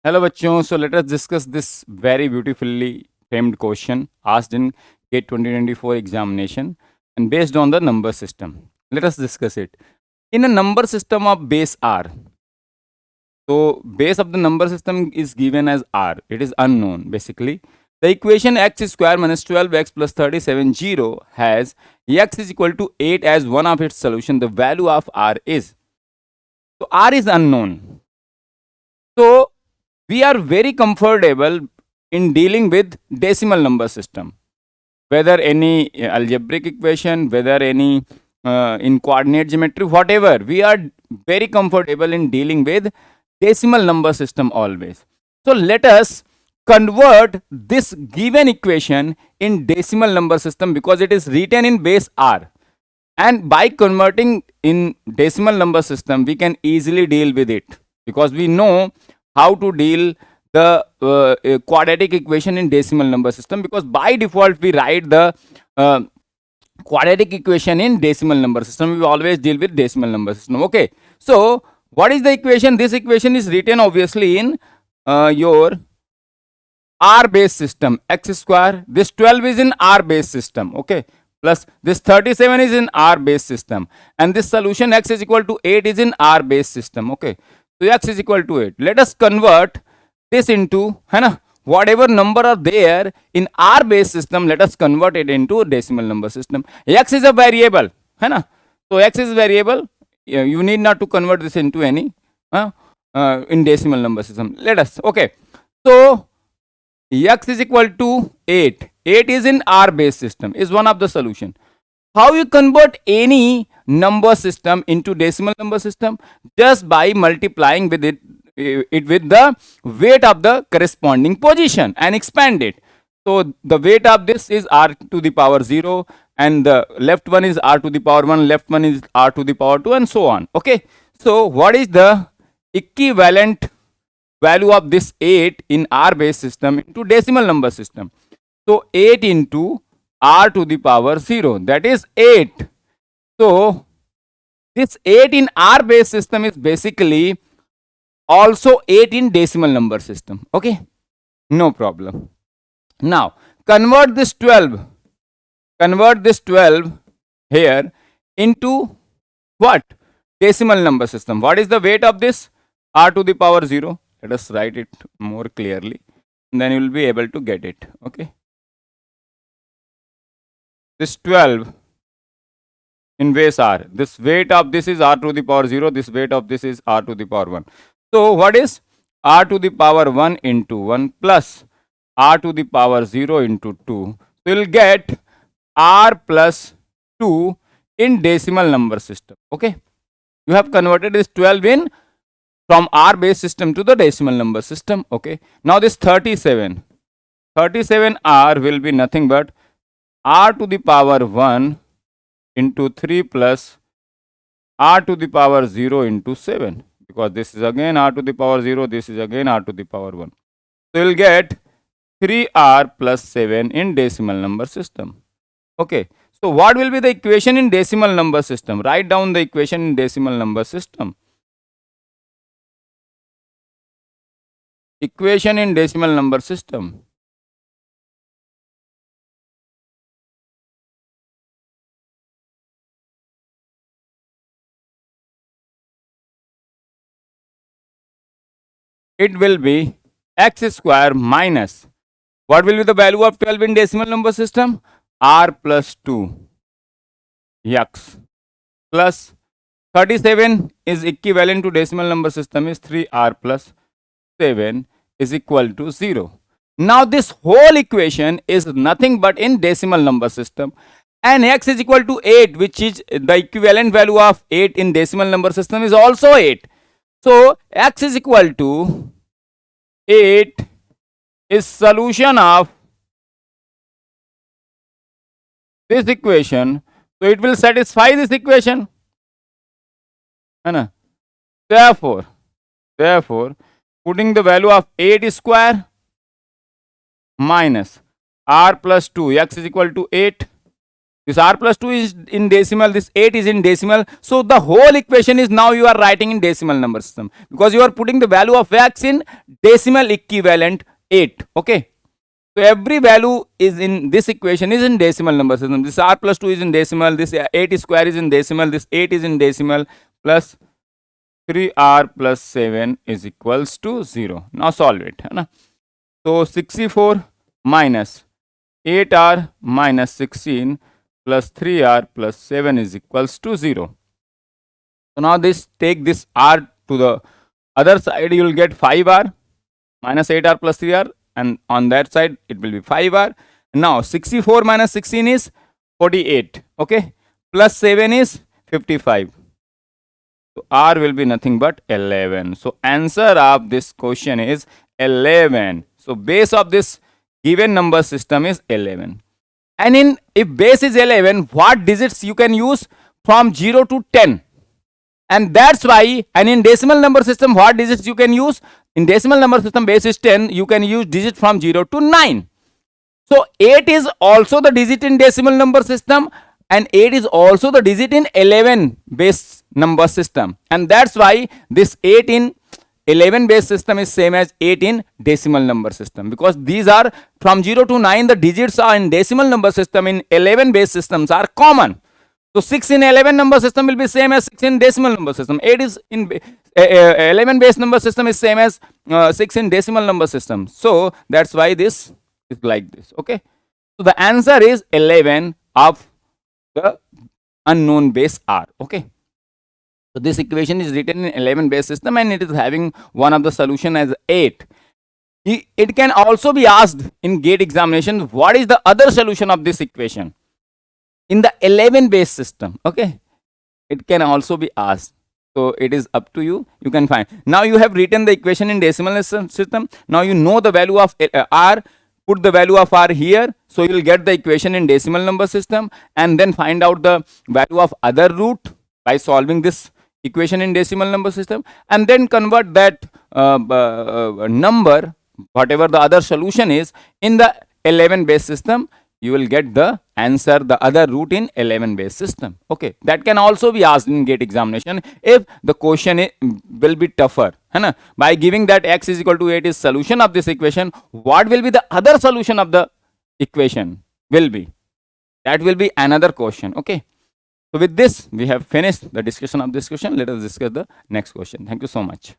Hello bachcho, so let us discuss this very beautifully framed question asked in GATE 2024 examination and based on the number system. Let us discuss it. In a number system of base R, so base of the number system is given as R. It is unknown basically. The equation x square minus 12x plus 37 0 has x is equal to 8 as one of its solution. The value of R is. So R is unknown. So we are very comfortable in dealing with decimal number system, whether any algebraic equation, whether any in coordinate geometry, whatever, we are very comfortable in dealing with decimal number system always. So let us convert this given equation in decimal number system because it is written in base R, and by converting in decimal number system we can easily deal with it because we know how to deal the quadratic equation in decimal number system, because by default we write the quadratic equation in decimal number system. We always deal with decimal number system. Okay, so what is the equation? This equation is written obviously in your R base system, x square. This 12 is in R base system. Okay, plus this 37 is in R base system, and this solution x is equal to 8 is in R base system. Okay, so x is equal to 8. Let us convert this into whatever number are there in R base system. Let us convert it into decimal number system. X is a variable, so x is variable. You need not to convert this into any in decimal number system. Let us. Okay, so x is equal to 8. 8 is in R base system, is one of the solution. How you convert any number system into decimal number system? Just by multiplying with it with the weight of the corresponding position and expand it. So the weight of this is R to the power 0, and the left one is R to the power 1, left one is R to the power 2, and so on. Okay, so what is the equivalent value of this 8 in R base system into decimal number system? So 8 into R to the power 0, that is 8. So this 8 in R base system is basically also 8 in decimal number system. Okay, no problem. Now convert this 12 here into what? Decimal number system. What is the weight of this? R to the power 0. Let us write it more clearly, and then you will be able to get it. Okay, this 12 in base R, this weight of this is R to the power 0, this weight of this is R to the power 1. So what is R to the power 1 into 1 plus R to the power 0 into 2? So you will get R plus 2 in decimal number system. Okay, you have converted this 12 in from R base system to the decimal number system. Okay, now this 37 R will be nothing but R to the power 1 into 3 plus R to the power 0 into 7, because this is again R to the power 0, this is again R to the power 1. So you will get 3R plus 7 in decimal number system. Okay, so what will be the equation in decimal number system? Write down the equation in decimal number system. Equation in decimal number system. It will be x square minus, what will be the value of 12 in decimal number system? R plus 2 x plus 37 is equivalent to decimal number system is 3R plus 7 is equal to 0. Now this whole equation is nothing but in decimal number system, and x is equal to 8, which is the equivalent value of 8 in decimal number system is also 8. So x is equal to 8 is solution of this equation. So it will satisfy this equation. Therefore, putting the value of 8 square minus R plus 2, x is equal to 8 This r plus 2 is in decimal, this 8 is in decimal. So the whole equation is now you are writing in decimal number system, because you are putting the value of x in decimal equivalent 8. Okay. So every value is in this equation is in decimal number system. This r plus 2 is in decimal, this 8 square is in decimal, this 8 is in decimal, plus 3r plus 7 is equals to 0. Now solve it. है ना? So 64 minus 8r minus 16 plus 3r plus 7 is equals to 0. So now this, take this r to the other side, you will get 5r minus 8r plus 3r, and on that side it will be 5r. Now 64 minus 16 is 48. Okay, plus 7 is 55. So r will be nothing but 11. So answer of this question is 11. So base of this given number system is 11. And in, if base is 11, what digits you can use? From 0 to 10. And that's why, and in decimal number system, what digits you can use? In decimal number system, base is 10, you can use digit from 0 to 9. So 8 is also the digit in decimal number system, and 8 is also the digit in 11 base number system. And that's why this 8 in 11 base system is same as 8 in decimal number system, because these are from 0 to 9, the digits are in decimal number system, in 11 base systems are common. So 6 in 11 number system will be same as 6 in decimal number system. 8 is in 11 base number system is same as 6 in decimal number system. So that's why this is like this. Okay. So the answer is 11 of the unknown base r. Okay. So this equation is written in 11 base system, and it is having one of the solution as 8. It can also be asked in GATE examination, what is the other solution of this equation in the 11 base system. Okay, it can also be asked. So it is up to you, you can find. Now you have written the equation in decimal system. Now you know the value of r, put the value of r here, so you will get the equation in decimal number system, and then find out the value of other root by solving this equation in decimal number system, and then convert that number, whatever the other solution is, in the 11 base system. You will get the answer, the other root in 11 base system. Okay, that can also be asked in GATE examination if the question will be tougher. है ना? By giving that x is equal to 8 is solution of this equation, what will be the other solution of the equation will be? That will be another question. Okay. So with this, we have finished the discussion of this question. Let us discuss the next question. Thank you so much.